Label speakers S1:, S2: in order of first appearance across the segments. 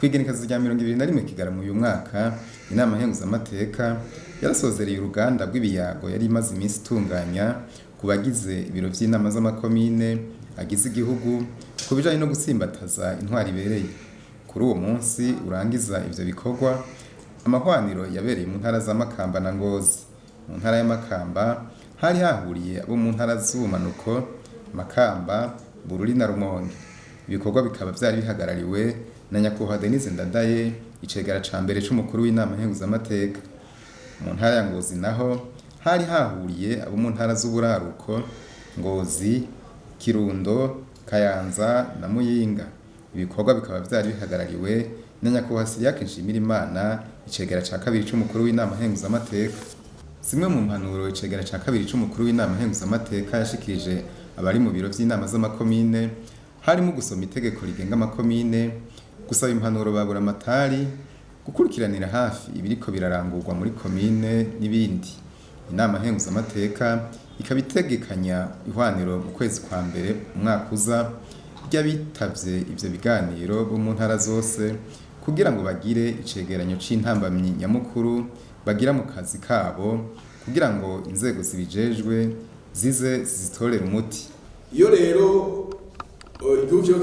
S1: Kw'igenekerezo rya 21 Kigarama uyu mwaka, Inama Nkenguzamateka yarasozereye uruganda rw'ibiyago yari imaze iminsi itunganya ku bagize ibiro vy'Inama z'amakomine agize igihugu ku bijanye no gutsimbataza intwaro ibereye. Kuri uwo munsi urangiza ivyo bikorwa, amahwaniro yabereye mu ntara za Makamba na Ngozi. Mu ntara ya Makamba hari hahuriye abo mu ntara z'ubumanuko, Makamba, Bururi na Rumonge. Ibikorwa bikaba vyari bihagarariwe na Nyakwubahwa Dénise NDADAYE, icegera ca mbere c'umukuru w'Inama Nkenguzamateka. Mu ntara ya Ngozi naho hari hahuriye abo mu ntara z'uburaruko, Ngozi, Kirundo, Kayanza na Muyinga. Ibikorwa bikaba vyari bihagarariwe na Nyakwubahwa Cyriaque NSHIMIRIMANA, icegera ca kabiri c'umukuru w'Inama Nkenguzamateka. Zimwe mu mpanuro icegera ca kabiri c'umukuru w'Inama Nkenguzamateka yashikirije abari mu biro vy'Inama z'amakomine harimo gusoma itegeko rigenga amakomine, gusaba impanuro babura amatari, gukurikiranira hafi ibiriko birarangurwa muri komine n'ibindi. Inama Nkenguzamateka ikaba itegekanya ihwaniro mu kwezi kwa mbere umwaka uza ry'abitavye ivyo biganiro bo mu ntara zose kugira ngo bagire icegeranyo c'intambamyi nyamukuru bagira mu kazi kabo kugira ngo inzego zibijejwe zize zizitorera umuti.
S2: Iyo rero igihugu cyo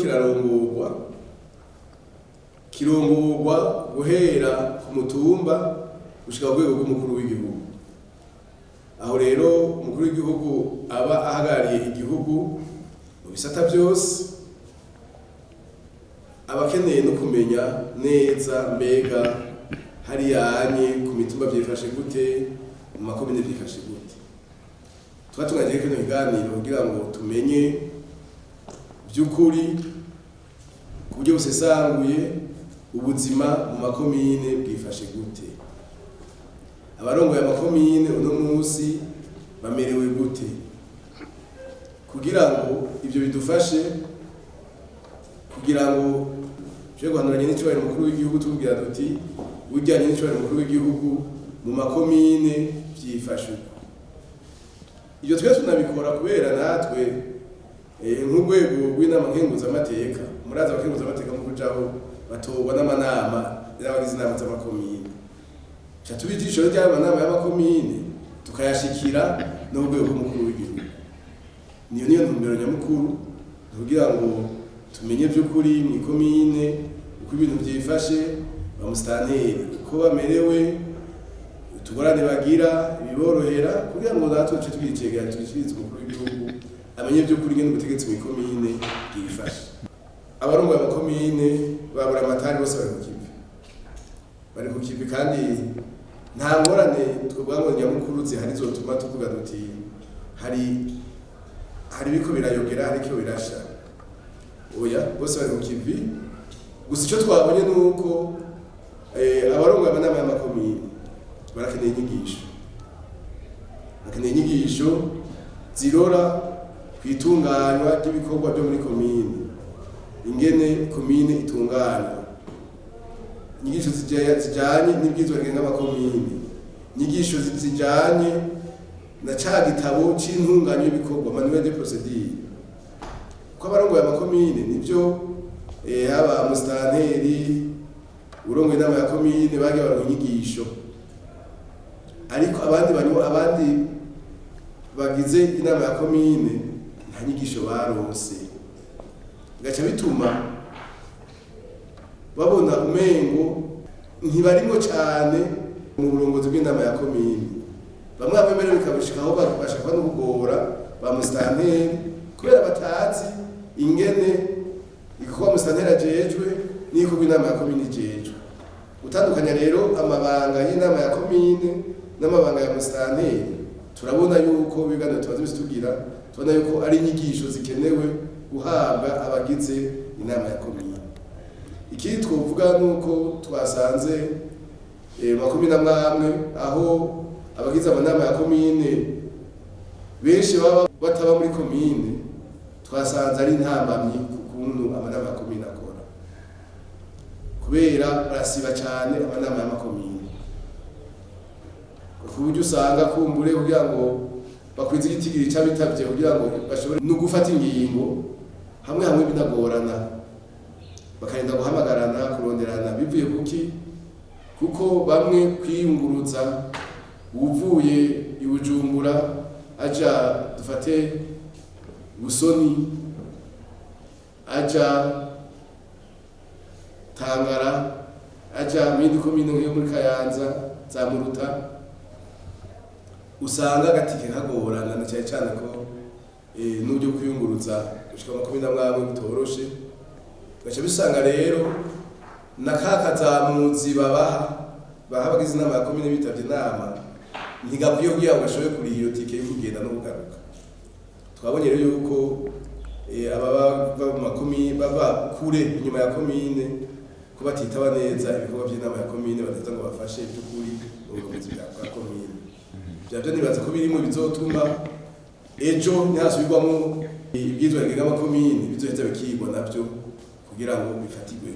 S2: kirongorwa guhera ku mutumba gushika ku rwego rw'umukuru w'igihugu. Aho rero umukuru w'igihugu aba ahagarariye igihugu mu bisata byose, abakeneye no kumenya neza mbega hariyanye ku mitumba byifashe gute, mu makomine byifashe gute. Twatunganyije kino kiganiro kugira ngo tumenye by'ukuri ku buryo busesanguye ubuzima mu makomine bwifashe gute, abarongoye amakomine uno munsi bamerewe gute, kugira ngo ibyo bidufashe kugira ngo tuje guhanuranye n'icubahiro umukuru w'igihugu tubwira duti ujyanye n'icubahiro umukuru w'igihugu mu makomine byifashe uko. Ibyo twese tunabikora kubera natwe nk'urwego rw'Inama Nkenguzamateka, muraza abakenguzamateka mu kujaho batorwa n'amanama y'abagize inama z'amakomine. Ca tubijisho ry'amanama y'amakomine tukayashikira no rwego rw'umukuru w'igihugu. Niyo ntumbero nyamukuru kugira ngo tumenye by'ukuri mu komine uko ibintu byifashe, bamusitanteri uko bamerewe, utugorane bagira ibiborohera, kugira ngo natwe tuce twicegera tugishirize umukuru w'igihugu amenye by'ukuri ngene ubutegetsi mu komine bwifashe. Abarongoye amakomine babura amatari bose bari ku kivi kandi nta ngorane twebwe ngo nyamukuru zihari zotuma tuvuga duti hari biko birayogera, hari cyo birasha. Oya, bose bari ku kivi. Gusa icyo twabonye nuko abarongoye amanama y'amakomine barakeneye inyigisho. Bakeneye inyigisho zirora kwitunganywa ry'ibikorwa byo muri komine, ingene komine itunganywa, inyigisho zijanye n'ibwirizwa rigenga amakomine, inyigisho zijanye na ca gitabo c'intunganya y'ibikorwa manuel de procédure. Ko abarongoye amakomine nivyo haba musitanteri urongoye inama ya komine bagiye baronka inyigisho, ariko abandi bagize inama ya komine nta nyigisho baronse, bigaca bituma babona umengo ntibarimo cane mu burongozi bw'inama ya komine. Bamwe abemerewe bikabashikaho bashaka no kugora ba musitanteri kubera batazi ingene ikuba musitanteri ajejwe n'iko bw'inama ya komine ijejwe. Gutandukanya rero amabanga y'inama ya komine n'amabanga ya musitanteri, turabona yuko biganiro tumaze bitugira, tubona yuko ari inyigisho zikenewe guhabwa abagize inama ya komine. Ikindi twovuga nuko twasanze makomine amwe aho abagize amanama ya komine benshi baba bataba muri komine, twasanze ari intambamyi ku kuntu amanama ya komine akora, kubera barasiba cyane amanama y'amakomine, ku buryo usanga kumbure kugira ngo bakwize igitigiri c'abitavye kugira ngo bashobore no gufata ingingo hamwe binagorana. bakarinda guhamagarana kuronderana bivuye kuki kuko bamwe kwiyunguruza uvuye i Bujumbura aja dufate Busoni aja Tangara aja mu komine yo muri Kayanza za Muruta usanga gatike kagorana na cyane cyane ko n'ubyo kwiyunguruza gushika amakomine amwe bitoroshe gacha bisanga rero nakakazamuzi babaha bagize inama ya komine bitavye inama ntigakwiye kugira ngo gashobe kuri iyo tike yo kugenda no kugaruka twabonye rero yuko ababa mu makomine baba kure inyuma ya komine ko batitaba neza ibikorwa by'inama ya komine bateza ngo bafashe by'ukuri ubukomezi bwa komine byavyo nibaza ko birimo bizotuma ejo ntihasubirwamo ibyitwa ngega amakomine bizoheza bikigwa navyo kugira ngo bifatirwe